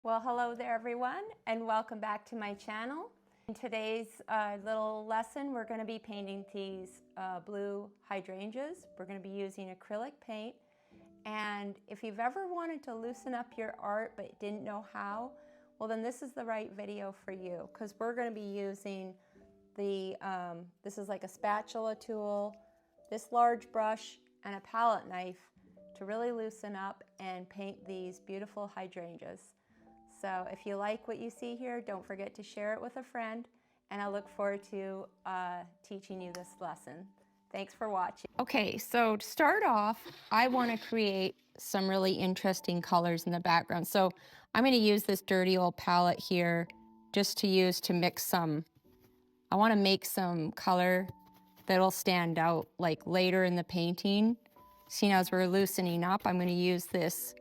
Well, hello there everyone, and welcome back to my channel. In today's little lesson, we're going to be painting these blue hydrangeas. We're going to be using acrylic paint, and if you've ever wanted to loosen up your art but didn't know how, well then this is the right video for you, because we're going to be using the, this is like a spatula tool, this large brush, and a palette knife to really loosen up and paint these beautiful hydrangeas. So if you like what you see here, don't forget to share it with a friend, and I look forward to teaching you this lesson. Thanks for watching. Okay, so to start off, I want to create some really interesting colors in the background. So I'm going to use this dirty old palette here just to use to mix some. I want to make some color that'll stand out like later in the painting. See, as we're loosening up, I'm going to use this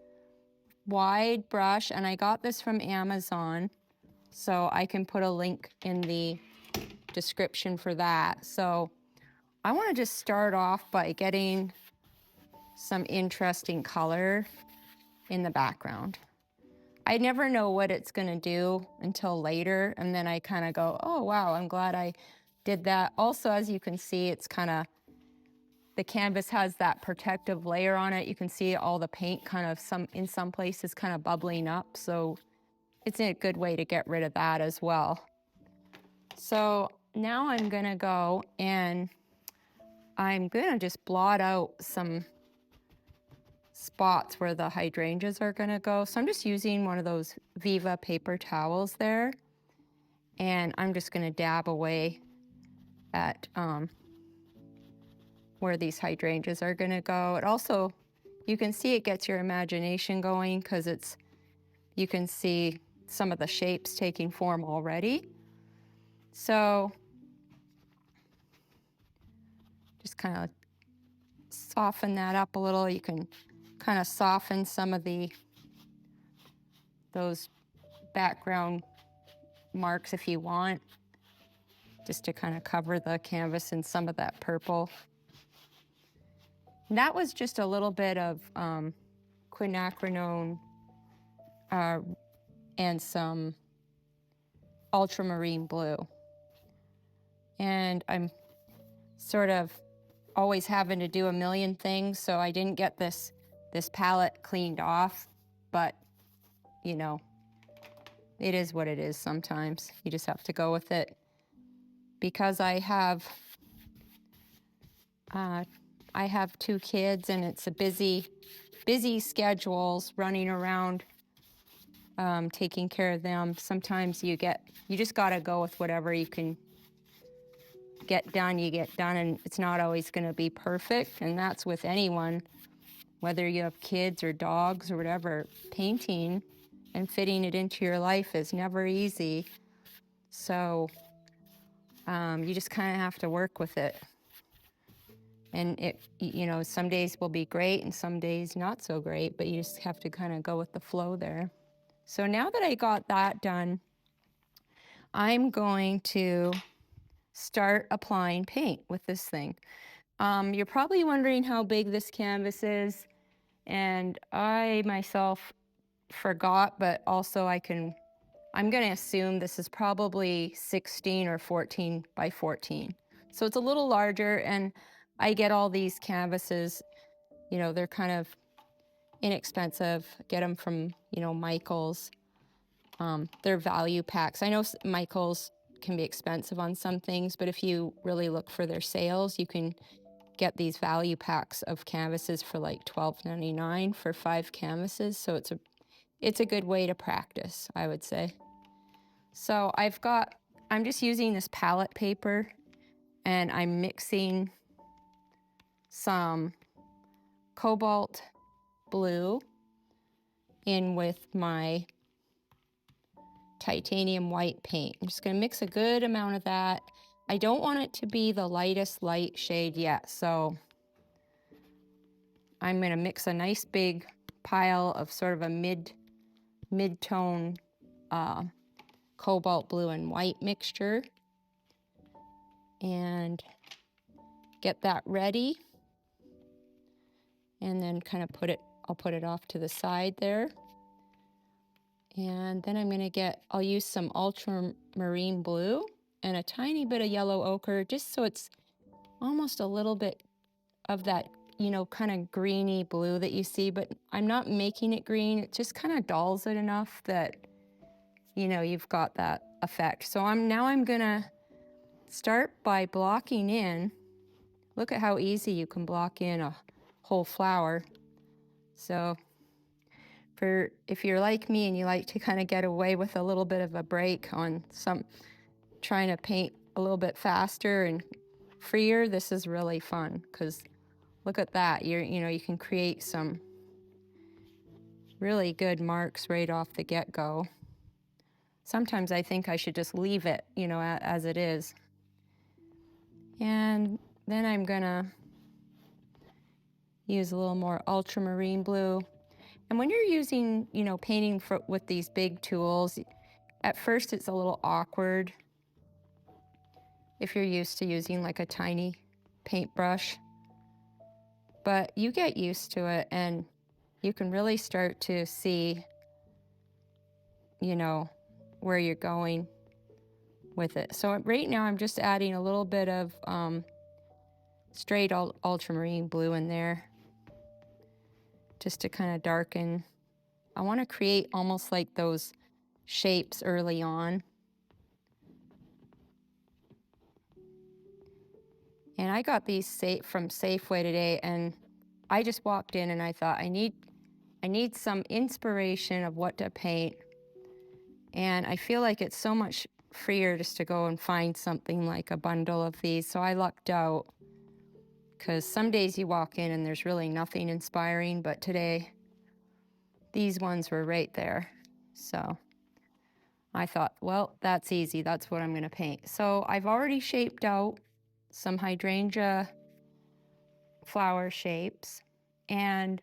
wide brush, and I got this from Amazon, so I can put a link in the description for that. So I want to just start off by getting some interesting color in the background. I never know what it's going to do until later, and then I kind of go, oh wow, I'm glad I did that. Also, as you can see, it's kind of, the canvas has that protective layer on it. You can see all the paint kind of in some places kind of bubbling up. So it's a good way to get rid of that as well. So now I'm gonna go and I'm gonna just blot out some spots where the hydrangeas are gonna go. So I'm just using one of those Viva paper towels there. And I'm just gonna dab away at where these hydrangeas are gonna go. It also, you can see it gets your imagination going, because you can see some of the shapes taking form already. So just kind of soften that up a little. You can kind of soften some of those background marks if you want, just to kind of cover the canvas in some of that purple. And that was just a little bit of quinacridone and some ultramarine blue. And I'm sort of always having to do a million things, so I didn't get this palette cleaned off, but you know, it is what it is sometimes. You just have to go with it. Because I have 2 kids, and it's a busy schedules running around, taking care of them. Sometimes you just gotta go with whatever you can get done, you get done, and it's not always gonna be perfect, and that's with anyone, whether you have kids or dogs or whatever. Painting and fitting it into your life is never easy. So you just kind of have to work with it. And you know, some days will be great and some days not so great, but you just have to kind of go with the flow there. So now that I got that done, I'm going to start applying paint with this thing. You're probably wondering how big this canvas is, and I myself forgot, but also I'm going to assume this is probably 16 or 14 by 14. So it's a little larger, and I get all these canvases, you know, they're kind of inexpensive. Get them from, you know, Michael's. They're value packs. I know Michael's can be expensive on some things, but if you really look for their sales, you can get these value packs of canvases for like $12.99 for 5 canvases. So it's a good way to practice, I would say. So I'm just using this palette paper, and I'm mixing some cobalt blue in with my titanium white paint. I'm just going to mix a good amount of that. I don't want it to be the lightest light shade yet, so I'm going to mix a nice big pile of sort of a mid-tone cobalt blue and white mixture, and get that ready, and then kind of I'll put it off to the side there. And then I'm going to I'll use some ultramarine blue and a tiny bit of yellow ochre, just so it's almost a little bit of that, you know, kind of greeny blue that you see, but I'm not making it green. It just kind of dulls it enough that, you know, you've got that effect. So I'm gonna start by blocking in. Look at how easy you can block in a whole flower. So if you're like me and you like to kind of get away with a little bit of a break on trying to paint a little bit faster and freer, this is really fun, because look at that. You know, you can create some really good marks right off the get-go. Sometimes I think I should just leave it, you know, as it is. And then I'm gonna use a little more ultramarine blue. And when you're using, you know, painting with these big tools, at first it's a little awkward if you're used to using like a tiny paintbrush. But you get used to it and you can really start to see, you know, where you're going with it. So right now I'm just adding a little bit of straight ultramarine blue in there, just to kind of darken. I want to create almost like those shapes early on. And I got these from Safeway today, and I just walked in and I thought, I need some inspiration of what to paint. And I feel like it's so much freer just to go and find something like a bundle of these. So I lucked out, because some days you walk in and there's really nothing inspiring, but today these ones were right there. So I thought, well, that's easy. That's what I'm going to paint. So I've already shaped out some hydrangea flower shapes, and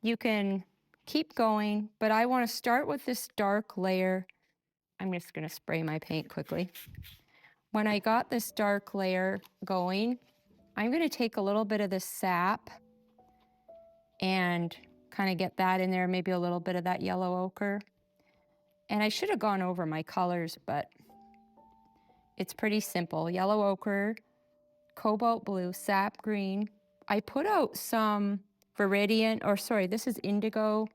you can keep going, but I want to start with this dark layer. I'm just going to spray my paint quickly. When I got this dark layer going, I'm going to take a little bit of the sap and kind of get that in there, maybe a little bit of that yellow ochre. And I should have gone over my colors, but it's pretty simple. Yellow ochre, cobalt blue, sap green. I put out some this is indigo.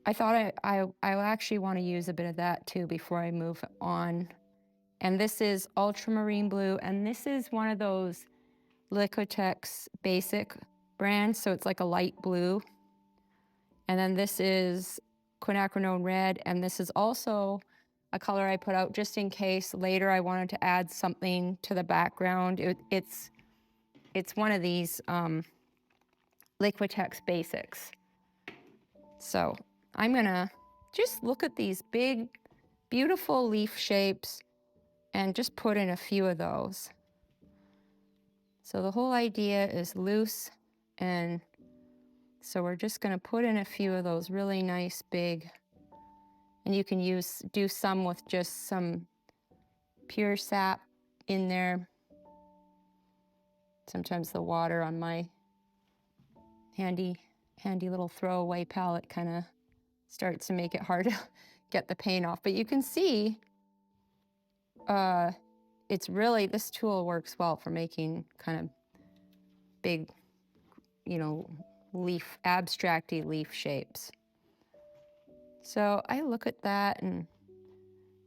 I thought I actually want to use a bit of that too before I move on. And this is ultramarine blue, and this is one of those Liquitex basic brands, so it's like a light blue. And then this is quinacridone red, and this is also a color I put out just in case later I wanted to add something to the background. It's one of these Liquitex basics. So I'm gonna just look at these big, beautiful leaf shapes and just put in a few of those. So the whole idea is loose, and so we're just gonna put in a few of those really nice big, and you can do some with just some pure sap in there. Sometimes the water on my handy little throwaway palette kind of starts to make it hard to get the paint off. But you can see this tool works well for making kind of big, you know, abstracty leaf shapes. So I look at that and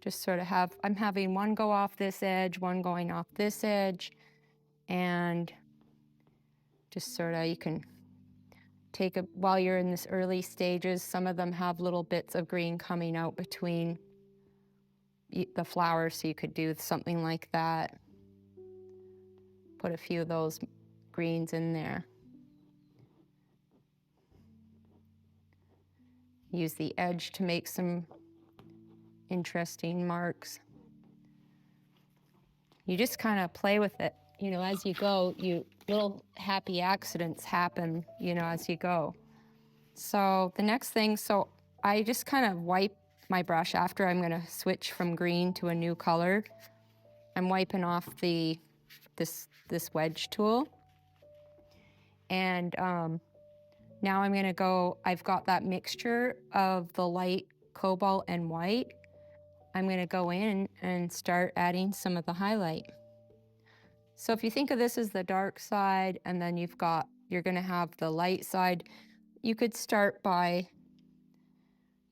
just sort of I'm having one go off this edge, one going off this edge, and just sort of, you can while you're in this early stages, some of them have little bits of green coming out between the flowers, so you could do something like that. Put a few of those greens in there. Use the edge to make some interesting marks. You just kind of play with it, you know, as you go. Little happy accidents happen, you know, as you go. So the next thing, so I just kind of wipe my brush after I'm going to switch from green to a new color. I'm wiping off this wedge tool, and now I'm going to go. I've got that mixture of the light cobalt and white, I'm going to go in and start adding some of the highlight. So if you think of this as the dark side, and then you're going to have the light side, you could start by,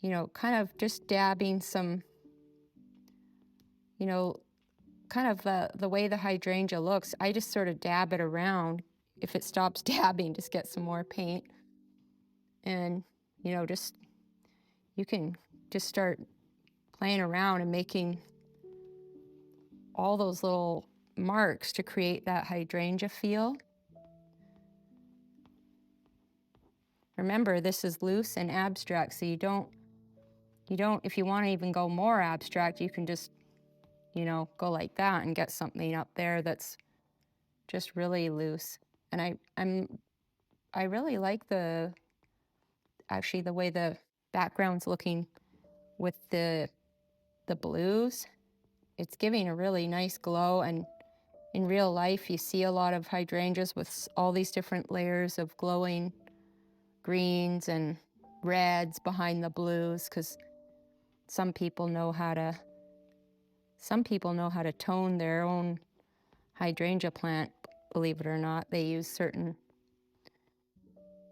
you know, kind of just dabbing some, you know, kind of the way the hydrangea looks. I just sort of dab it around. If it stops dabbing, just get some more paint. And, you know, you can just start playing around and making all those little marks to create that hydrangea feel. Remember, this is loose and abstract, so you don't, if you want to even go more abstract, you can just, you know, go like that and get something up there that's just really loose. And I really like actually the way the background's looking with the blues. It's giving a really nice glow, and in real life you see a lot of hydrangeas with all these different layers of glowing greens and reds behind the blues, because some people know how to tone their own hydrangea plant, believe it or not. They use certain,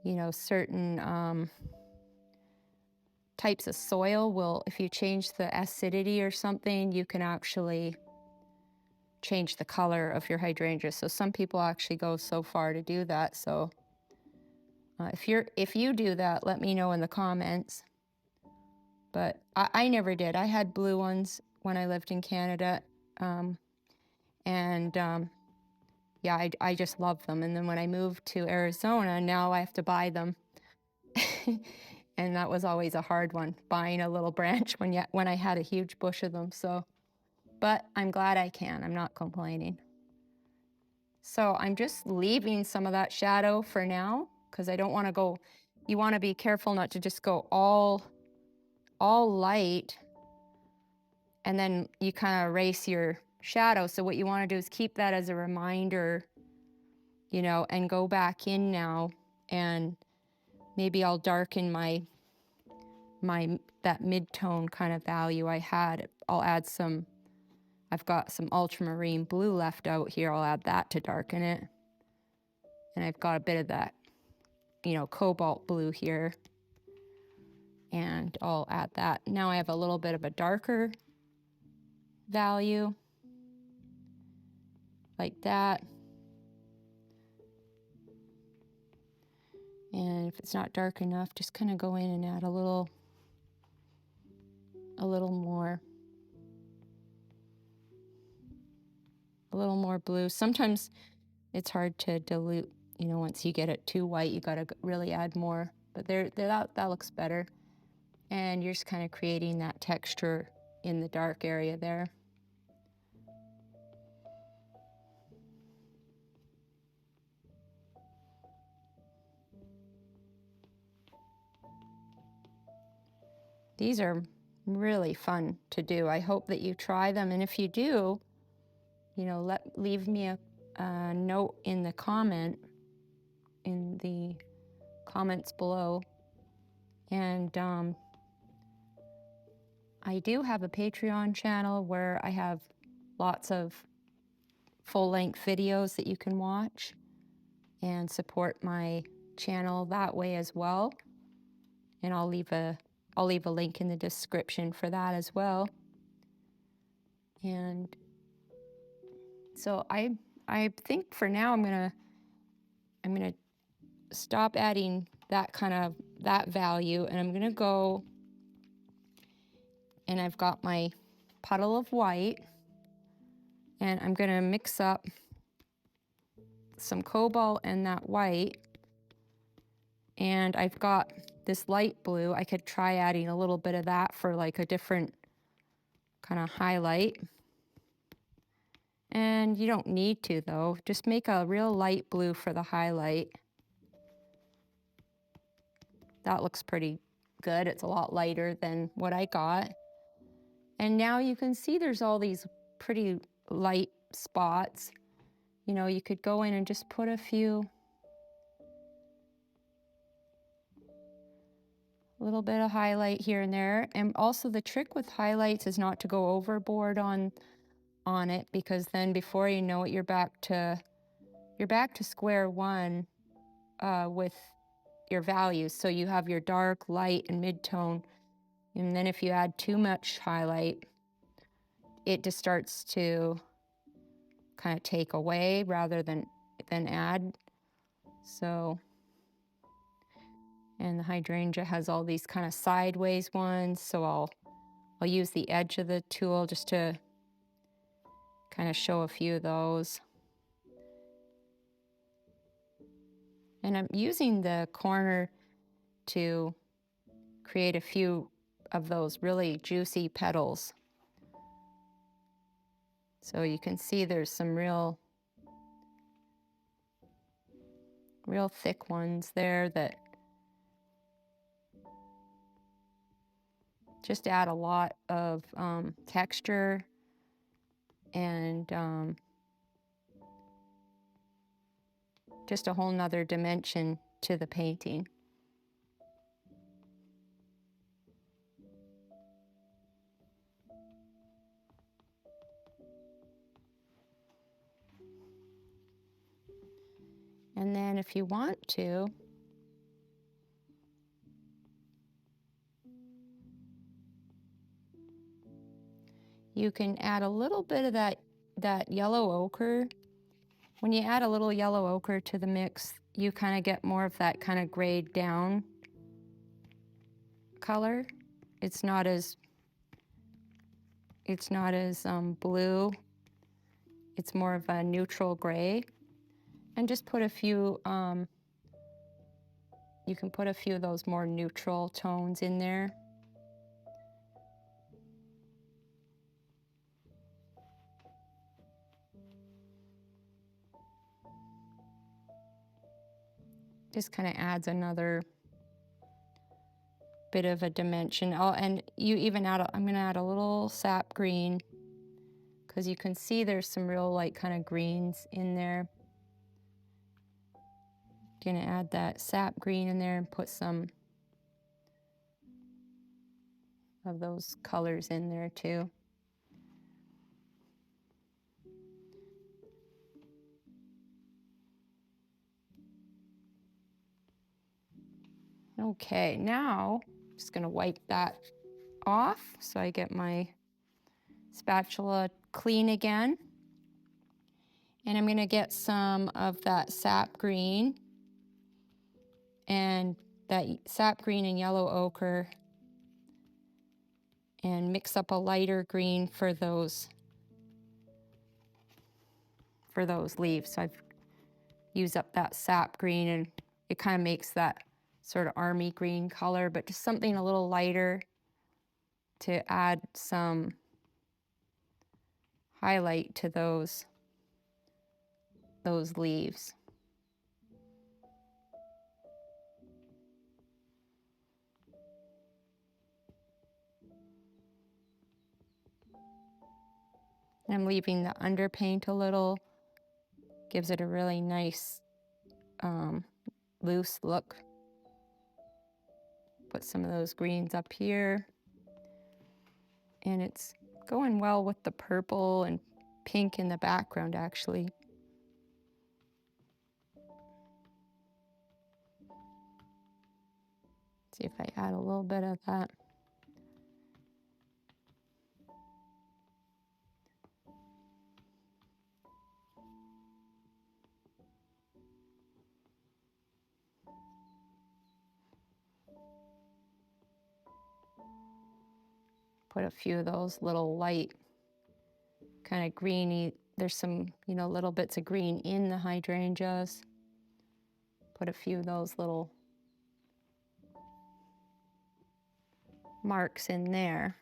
you know, types of soil if you change the acidity or something, you can actually change the color of your hydrangea. So some people actually go so far to do that. So if you do that, let me know in the comments. But I never did. I had blue ones when I lived in Canada, yeah, I just love them. And then when I moved to Arizona, now I have to buy them. And that was always a hard one, buying a little branch when I had a huge bush of them. So, but I'm glad I can. I'm not complaining. So I'm just leaving some of that shadow for now, because I don't want to go. You want to be careful not to just go all light, and then you kind of erase your shadow. So what you want to do is keep that as a reminder, you know, and go back in now, and maybe I'll darken that mid-tone kind of value I had. I'll add some, I've got some ultramarine blue left out here. I'll add that to darken it. And I've got a bit of that, you know, cobalt blue here. And I'll add that. Now I have a little bit of a darker value, like that. And if it's not dark enough, just kind of go in and add a little more blue. Sometimes it's hard to dilute, you know, once you get it too white, you got to really add more. But that looks better. And you're just kind of creating that texture in the dark area there. These are really fun to do. I hope that you try them, and if you do, you know, leave me a note in the comments below. And I do have a Patreon channel where I have lots of full-length videos that you can watch and support my channel that way as well. And I'll leave a link in the description for that as well. And so I think for now I'm gonna stop adding that value, and I'm gonna go, and I've got my puddle of white, and I'm gonna mix up some cobalt and that white, and I've got this light blue. I could try adding a little bit of that for like a different kind of highlight. And you don't need to though, just make a real light blue for the highlight. That looks pretty good. It's a lot lighter than what I got. And now you can see there's all these pretty light spots. You know, you could go in and just put a A little bit of highlight here and there. And also the trick with highlights is not to go overboard on it, because then before you know it, you're back to square one with your values. So you have your dark, light, and mid-tone. And then if you add too much highlight, it just starts to kind of take away rather than add. So, and the hydrangea has all these kind of sideways ones, so I'll use the edge of the tool just to kind of show a few of those. And I'm using the corner to create a few of those really juicy petals. So you can see there's some real thick ones there that just add a lot of texture and just a whole nother dimension to the painting. And then if you want to, you can add a little bit of that yellow ochre. When you add a little yellow ochre to the mix, you kind of get more of that kind of grayed down color. It's not as blue. It's more of a neutral gray. And just put a few, you can put a few of those more neutral tones in there. Just kind of adds another bit of a dimension. Oh, and you even add, I'm gonna add a little sap green, because you can see there's some real like kind of greens in there. Gonna add that sap green in there and put some of those colors in there too. Okay, now I'm just gonna wipe that off so I get my spatula clean again. And I'm gonna get some of that sap green and yellow ochre and mix up a lighter green for those leaves. So I've used up that sap green, and it kind of makes that sort of army green color, but just something a little lighter to add some highlight to those leaves. I'm leaving the underpaint a little, gives it a really nice loose look. Put some of those greens up here. And it's going well with the purple and pink in the background, actually. See if I add a little bit of that. Put a few of those little light, kind of greeny, there's some, little bits of green in the hydrangeas. Put a few of those little marks in there.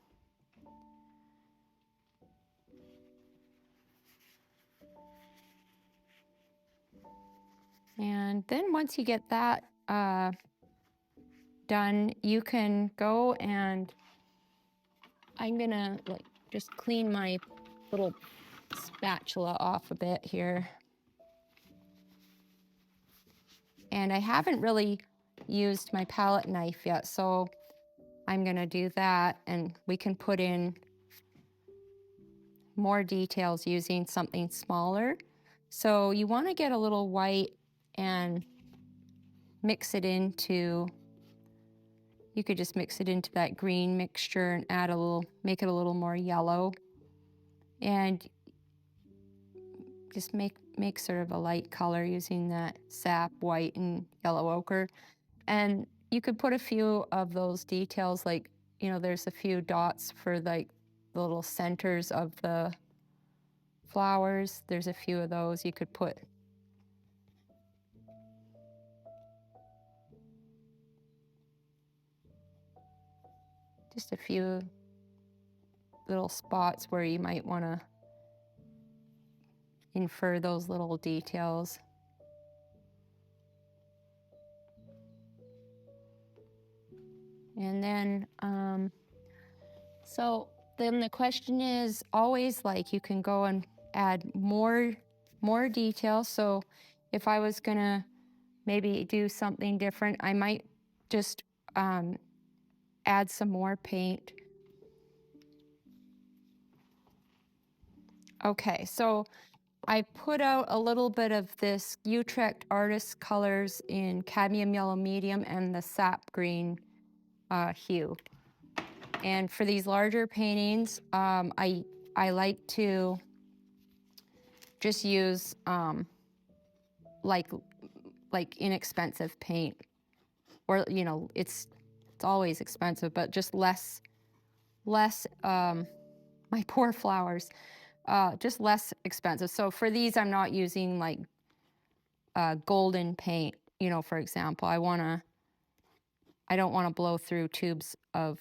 And then once you get that done, you can go and I'm gonna just clean my little spatula off a bit here. And I haven't really used my palette knife yet, so I'm gonna do that, and we can put in more details using something smaller. So you want to get a little white and mix it into, you could just mix it into that green mixture and add a little, make it a little more yellow, and just make sort of a light color using that sap white and yellow ochre. And you could put a few of those details, like, you know, there's a few dots for like the little centers of the flowers. There's a few of those you could put. Just a few little spots where you might want to infer those little details. And then, so then the question is always, like, you can go and add more detail. So if I was gonna maybe do something different, I might just add some more paint. Okay, so I put out a little bit of this Utrecht Artist Colors in cadmium yellow medium and the sap green hue. And for these larger paintings, I like to just use like inexpensive paint, or, you know, it's always expensive, but just less my poor flowers, just less expensive. So for these, I'm not using like golden paint, you know, for example. I don't want to blow through tubes of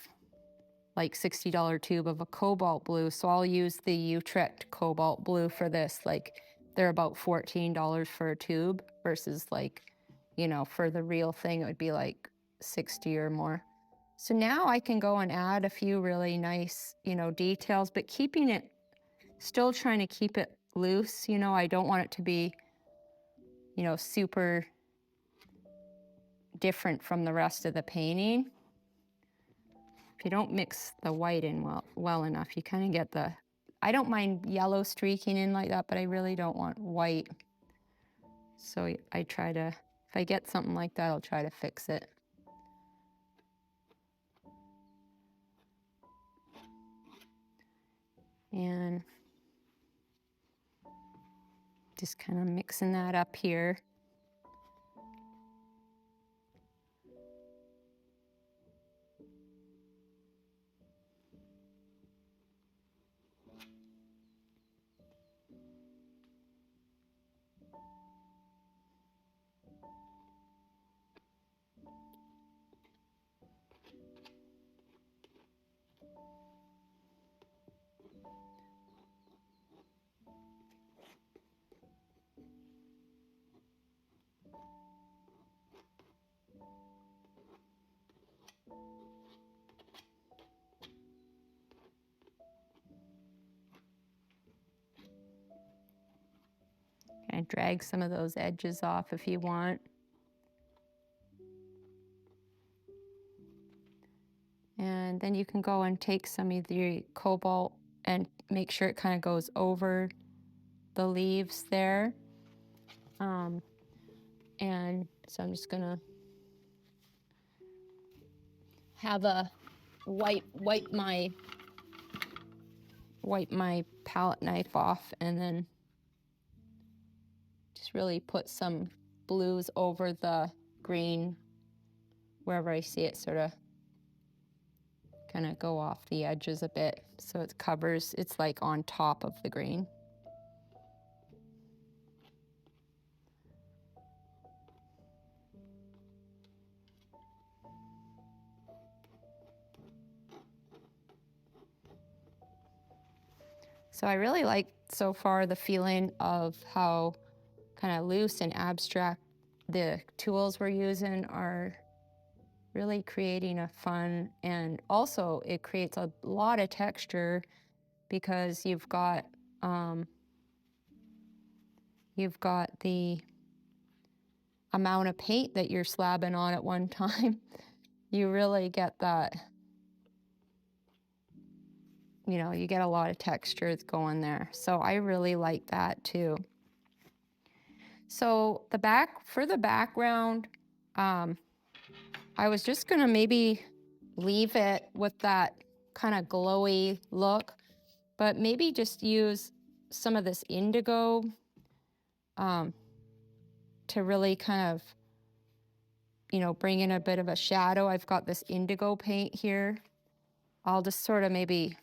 like $60 tube of a cobalt blue, so I'll use the Utrecht cobalt blue for this. Like, they're about $14 for a tube versus, like, you know, for the real thing it would be like 60 or more. So now I can go and add a few really nice, you know, details, but keeping it, still trying to keep it loose. You know, I don't want it to be, you know, super different from the rest of the painting. If you don't mix the white in well enough, you kind of get the, I don't mind yellow streaking in like that, but I really don't want white. So I try to, if I get something like that, I'll try to fix it. And just kind of mixing that up here. And drag some of those edges off if you want. And then you can go and take some of the cobalt and make sure it kind of goes over the leaves there. And so I'm just gonna have a wipe my palette knife off, and then just really put some blues over the green wherever I see it sort of kind of go off the edges a bit, so it covers, it's like on top of the green. So I really like so far the feeling of how kind of loose and abstract the tools we're using are really creating a fun, and also it creates a lot of texture because you've got the amount of paint that you're slabbing on at one time. You really get that you know, you get a lot of textures going there. So I really like that too. So for the background, I was just gonna maybe leave it with that kind of glowy look, but maybe just use some of this indigo to really kind of, you know, bring in a bit of a shadow. I've got this indigo paint here. I'll just sort of maybe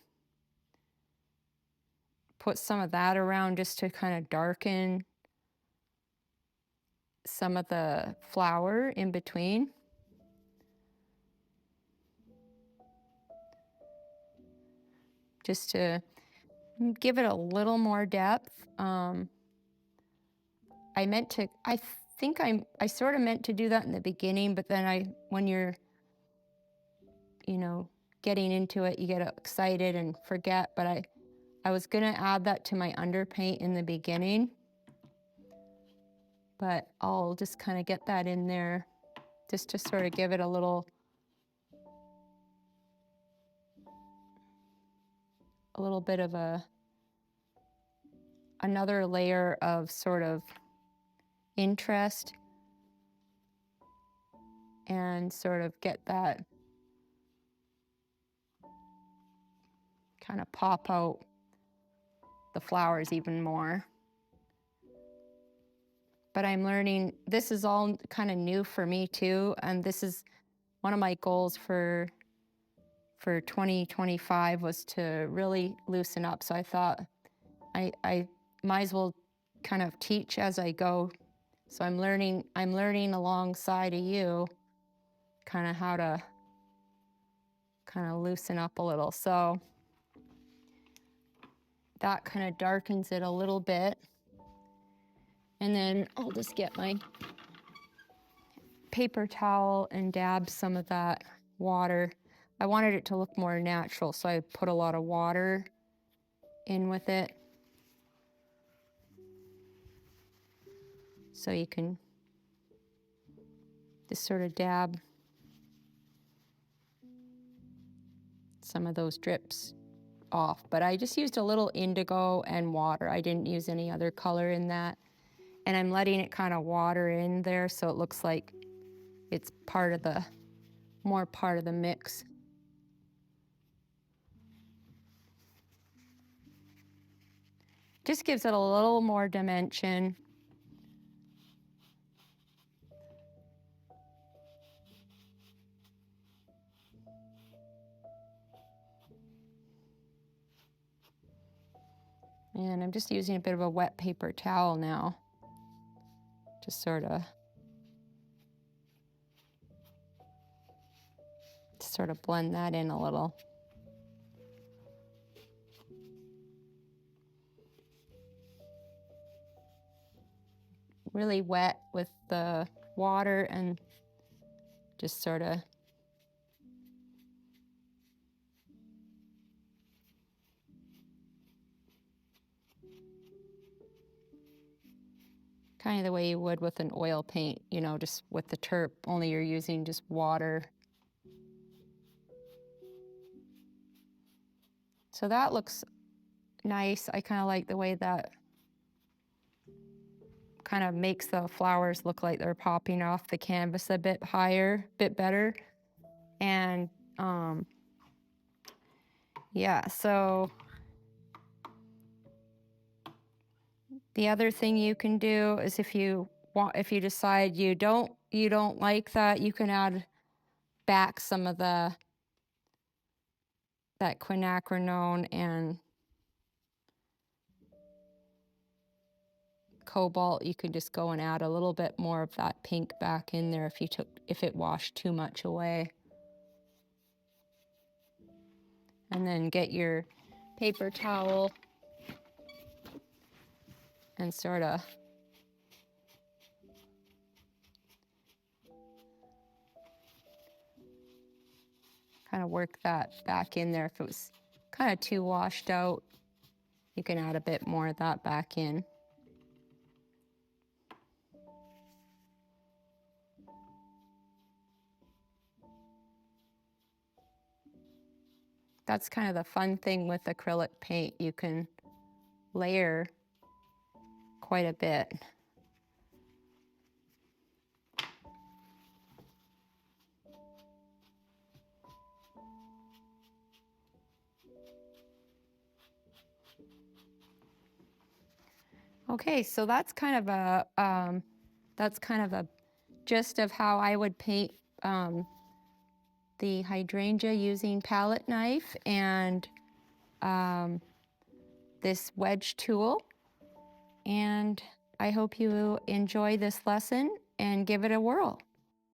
put some of that around just to kind of darken some of the flower in between. Just to give it a little more depth. I think I sort of meant to do that in the beginning, but then when you're, you know, getting into it, you get excited and forget, but I was gonna add that to my underpaint in the beginning, but I'll just kind of get that in there just to sort of give it a little bit of another layer of sort of interest, and sort of get that kind of pop out the flowers even more. But I'm learning, this is all kind of new for me too, and this is one of my goals for 2025 was to really loosen up. So I thought I might as well kind of teach as I go. So I'm learning alongside of you kind of how to kind of loosen up a little. So that kind of darkens it a little bit. And then I'll just get my paper towel and dab some of that water. I wanted it to look more natural, so I put a lot of water in with it. So you can just sort of dab some of those drips off. But I just used a little indigo and water. I didn't use any other color in that. And I'm letting it kind of water in there so it looks like it's more part of the mix. Just gives it a little more dimension. And I'm just using a bit of a wet paper towel now. Just sort of blend that in a little. Really wet with the water and just sort of kind of the way you would with an oil paint, you know, just with the terp, only you're using just water. So that looks nice. I kind of like the way that kind of makes the flowers look like they're popping off the canvas a bit higher, bit better. And yeah, so the other thing you can do is if you decide you don't like that, you can add back some of that quinacridone and cobalt. You can just go and add a little bit more of that pink back in there if it washed too much away. And then get your paper towel and sort of kind of work that back in there. If it was kind of too washed out, you can add a bit more of that back in. that's kind of the fun thing with acrylic paint. You can layer quite a bit. Okay, so that's kind of a gist of how I would paint the hydrangea using palette knife and this wedge tool. And I hope you enjoy this lesson and give it a whirl.